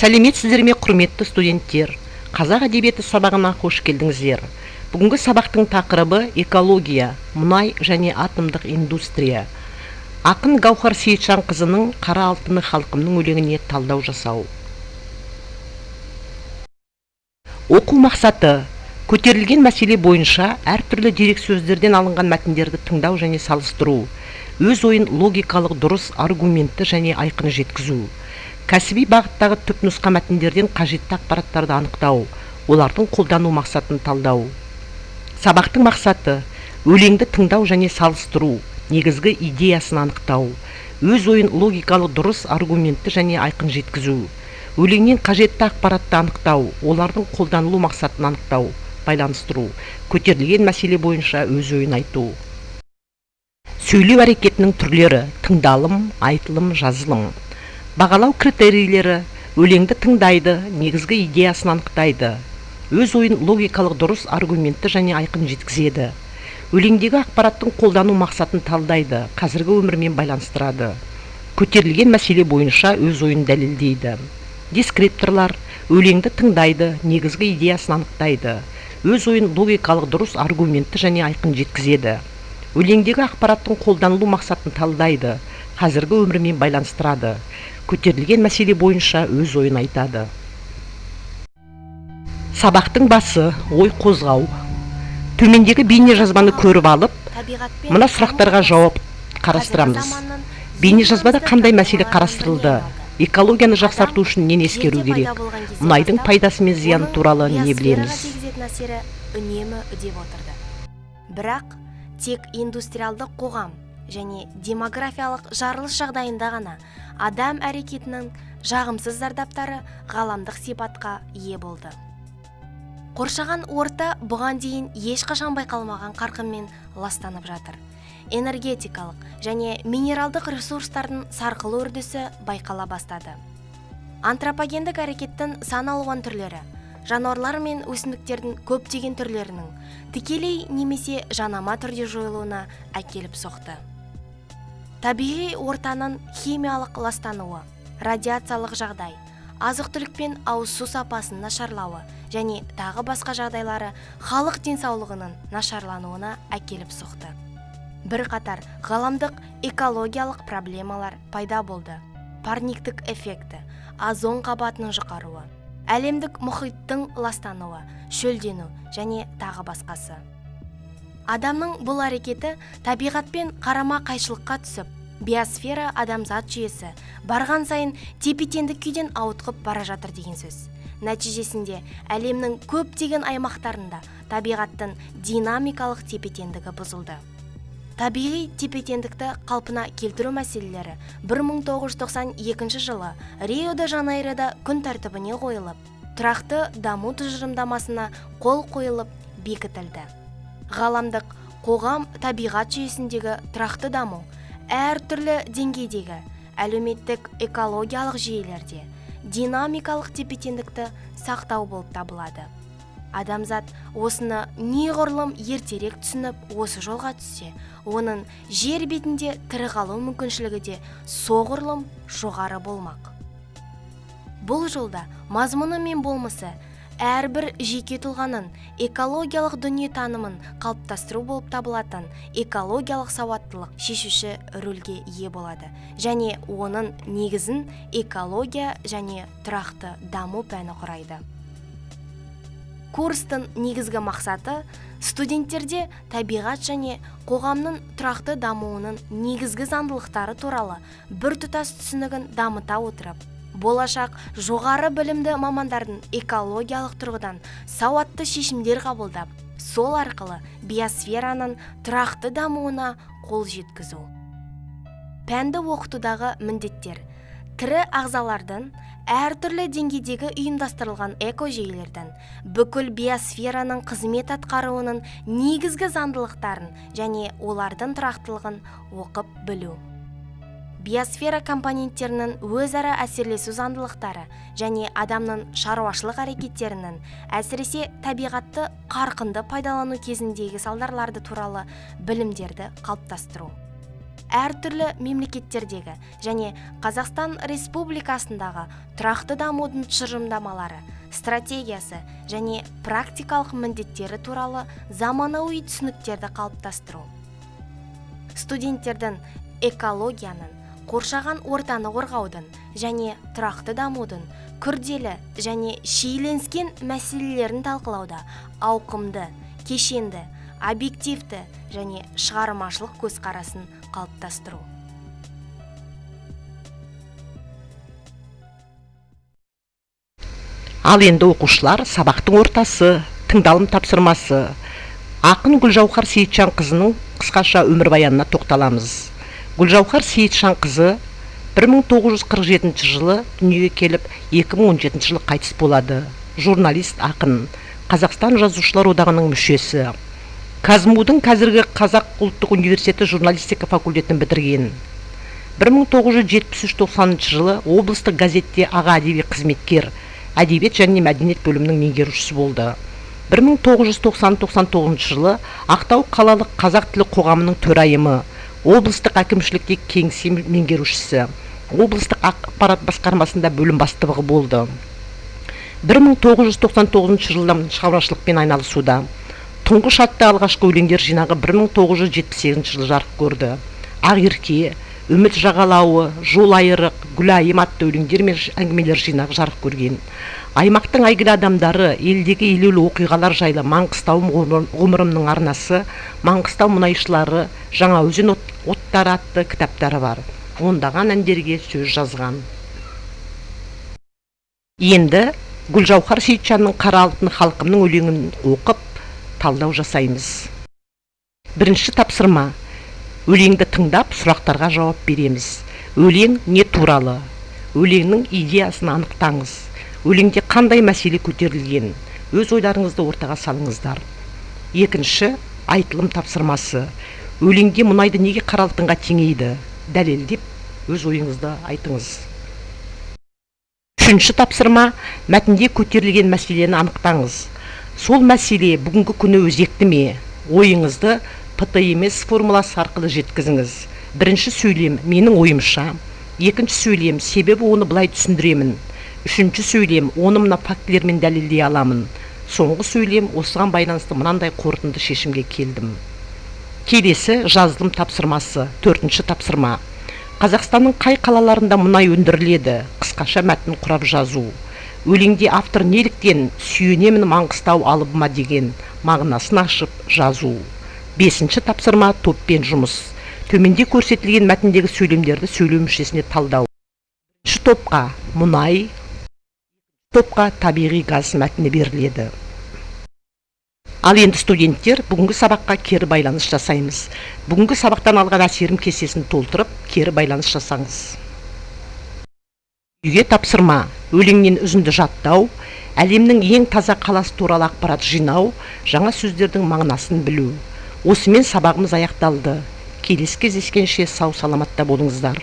Сәлеметсіздер ме, құрметті студенттер? Қазақ әдебиеті сабағына қош келдіңіздер. Бүгінгі сабақтың тақырыбы экология, мұнай және атомдық индустрия. Ақын Гаухар Сейітжанқызының «Қара алтыны халқымның» өлеңіне талдау жасау. Оқу мақсаты: көтерілген мәселе бойынша әртүрлі дерек сөздерден алынған мәтіндерді тыңдау және салыстыру, өз ойын логикалық дұрыс, аргументті және айқын жеткізу. Кәсіби бағыттағы түпнұсқа мәтіндерден қажетті ақпараттарды анықтау, олардың қолдану мақсатын талдау. Сабақтың мақсаты: өлеңді тыңдау және салыстыру, негізгі идеясын анықтау, өз ойын логикалық дұрыс, аргументті және айқын жеткізу, өлеңнен қажетті ақпаратты анықтау, олардың қолданылу мақсатын анықтау, байланыстыру, көтерілген мәселе бойынша өз ойын айту. Сөйлеу әрекетінің түрлері: тыңдалым, айтылым, жазылым. Бағалау критерийлері: өлеңді тыңдайды, негізгі идеясын анықтайды, өз ойын логикалық дұрыс, аргументті және айқын жеткізеді, өлеңдегі ақпараттың қолдану мақсатын талдайды, қазіргі өмірмен байланыстырады, көтерілген мәселе бойынша өз ойын дәлелдейді. Дескрипторлар: өлеңді тыңдайды, негізгі идеясын анықтайды, өз ойын логикалық дұрыс, аргументті және айқын жеткізеді, өлеңдегі ақпараттың қолданылу мақсатын талдайды, қазіргі өмірмен байланыстырады, көтерілген мәселе бойынша өз ойын айтады. Сабақтың басы: ой қозғау. Төмендегі бейне жазбаны көріп алып, мына сұрақтарға жауап қарастырамыз. Бейне жазбада қандай мәселе қарастырылды? Экологияны жақсарту үшін нені ескеру керек? Мұнайдың пайдасы мен зияны туралы не білеміз? Үнемі үдеп отырды. Бірақ тек индустриалдық қоғам және демографиялық жарылыс жағдайында ғана адам әрекетінің жағымсыз зардаптары ғаламдық сипатқа ие болды. Қоршаған орта бұған дейін ешқашан байқалмаған қарқынмен ластанып жатыр. Энергетикалық және минералдық ресурстардың сарқылу үрдісі байқала бастады. Антропогендік әрекеттің сан алуан түрлері, жануарлар мен өсімдіктердің көптеген түрлерінің тікелей немесе жанама түрде жойылуына әкеліп соқты. Табиғи ортаның химиялық ластануы, радиациялық жағдай, азық-түлік пен ауыз су сапасының нашарлауы және тағы басқа жағдайлары халық денсаулығының нашарлануына әкеліп соқты. Бірқатар ғаламдық экологиялық проблемалар пайда болды. Парниктік эффекті, озон қабатының жұқаруы, әлемдік мұхиттың ластануы, шөлдену және тағы басқасы. Адамның бұл әрекеті табиғатпен қарама қайшылыққа түсіп, биосфера адамзат жүйесі барған сайын тепе-теңдік күйден ауытқып бара жатыр деген сөз. Нәтижесінде әлемнің көптеген аймақтарында табиғаттың динамикалық тепе-теңдігі бұзылды. Табиғи тепе-теңдікті қалпына келтіру мәселелері 1992 жылы Рио-де-Жанейрода күн тәртібіне қойылып, тұрақты даму тұжырымдамасына қол қойылып бекітілді. Ғаламдық қоғам табиғат жүйесіндегі тұрақты даму әртүрлі деңгейдегі әлеуметтік экологиялық жүйелерде динамикалық тепе-теңдікті сақтау болып табылады. Адамзат осыны неғұрлым ертерек түсініп, осы жолға түссе, оның жер бетінде тірі қалу мүмкіншілігі де соғұрлым жоғары болмақ. Бұл жолда мазмұны мен болмысы әрбір жеке тұлғаның экологиялық дүниетанымын қалыптастыру болып табылатын экологиялық сауаттылық шешуші рөлге ие болады және оның негізін экология және тұрақты даму пәні құрайды. Курстың негізгі мақсаты студенттерде табиғат және қоғамның тұрақты дамуының негізгі заңдылықтары туралы біртұтас түсінігін дамыта отырып, болашақ жоғары білімді мамандардың экологиялық тұрғыдан сауатты шешімдер қабылдап, сол арқылы биосфераның тұрақты дамуына қол жеткізу. Пәнді оқытудағы міндеттер: тірі ағзалардың әртүрлі деңгейдегі ұйымдастырылған экожүйелердің бүкіл биосфераның қызмет атқаруының негізгі заңдылықтарын және олардың тұрақтылығын оқып білу. Биосфера компоненттерінің өзара әсерлесу заңдылықтары және адамның шаруашылық әрекеттерінің, әсіресе табиғатты қарқынды пайдалану кезіндегі салдарларды туралы білімдерді қалыптастыру. әртүрлі мемлекеттердегі және Қазақстан Республикасындағы тұрақты дамудың тұжырымдамалары, стратегиясы және практикалық міндеттері туралы заманауи түсініктерді қалыптастыру. Студенттердің экологияның, қоршаған ортаны қорғаудың және тұрақты дамудың күрделі және шиеленіскен мәселелерін талқылауда ауқымды, кешенді, объективті және шығармашылық көзқарасын қалыптастыру. Ал енді оқушылар сабақтың ортасы, тыңдалым тапсырмасы, ақын Гүлжауһар Сейітжанқызының қысқаша өмірбаянына тоқталамыз. Гүлжауһар Сейітжанқызы 1947 жылы дүниеге келіп, 2017 жылы қайтыс болады. Журналист, ақын, Қазақстан Жазушылар одағының мүшесі. КазМУ-дың қазіргі Қазақ ұлттық университеті журналистика факультетін бітірген. 1973-90 жылы облыстық газетте аға әдеби қызметкер, әдебиет және мәдениет бөлімінің меңгерушісі болды. 1990-99 жылы Ақтау қалалық қазақ тілі қоғамының төрайымы, облыстық әкімшілікте кеңсе меңгерушісі, облыстық ақпарат басқармасында бөлім бастығы болды. 1999 жылдан шығармашылықпен айналысуда. Тұңғыш атты алғашқы өлеңдер жинағы 1978 жылы жарық көрді. Ақерке, Үміт жағалауы, Жол айырық, Гүлайым атты өлеңдер мен әңгімелер жинағы жарық көрген. Аймақтың әйгілі адамдары, елдегі елеулі оқиғалар жайлы Маңғыстау ғұмырымның арнасы, Маңғыстау мұнайшылары, Жаңаөзен оттары атты кітаптары бар. Ондаған әндерге сөз жазған. Енді Гүлжауһар Сейітжанның Қара алтын халқымның өлеңін оқып, талдау жасаймыз. Бірінші тапсырма. Өлеңді тыңдап, сұрақтарға жауап береміз. Өлең не туралы? Өлеңнің идеясын анықтаңыз. Өлеңде қандай мәселе көтерілген? Өз ойларыңызды ортаға салыңыздар. Екінші, айтылым тапсырмасы. Өлеңде мұнайды неге қара алтынға теңейді? Дәлелдеп, өз ойыңызды айтыңыз. Үшінші тапсырма, мәтінде көтерілген мәселені анықтаңыз. Сол мәселе бүгінгі күні өзекті ме? Ойыңызды ПТМС формуласы арқылы жеткізіңіз. Бірінші сөйлем, менің ойымша. Екінші сөйлем, себебі оны былай түсіндіремін. Үшінші сөйлем, оны мына фактілермен дәлелдей аламын. Соңғы сөйлем, осыған байланысты мынандай қорытынды шешімге келдім. Келесі жазылым тапсырмасы. Төртінші тапсырма. Қазақстанның қай қалаларында мұнай өндіріледі? Қысқаша мәтін құрап жазу. Өлеңде автор неліктен сүйенемін Маңғыстау алыбыма деген мағынасын ашып жазу. Бесінші тапсырма, топпен жұмыс. Төменде көрсетілген мәтіндегі сөйлемдерді сөйлеу мүшесіне талдау. Бірінші топқа мұнай, топқа табиғи газ мәтіні беріледі. Ал енді студенттер, бүгінгі сабаққа кері байланыс жасаймыз. Бүгінгі сабақтан алған әсерім кестесін толтырып, кері байланыс жасаңыз. Үйге тапсырма. Өлеңнен үзінді жаттау, әлемнің ең таза қаласы туралы ақпарат жинау, жаңа сөздердің мағынасын білу. Осымен сабағымыз аяқталды. Келесі кездескенше сау саламатта болыңыздар.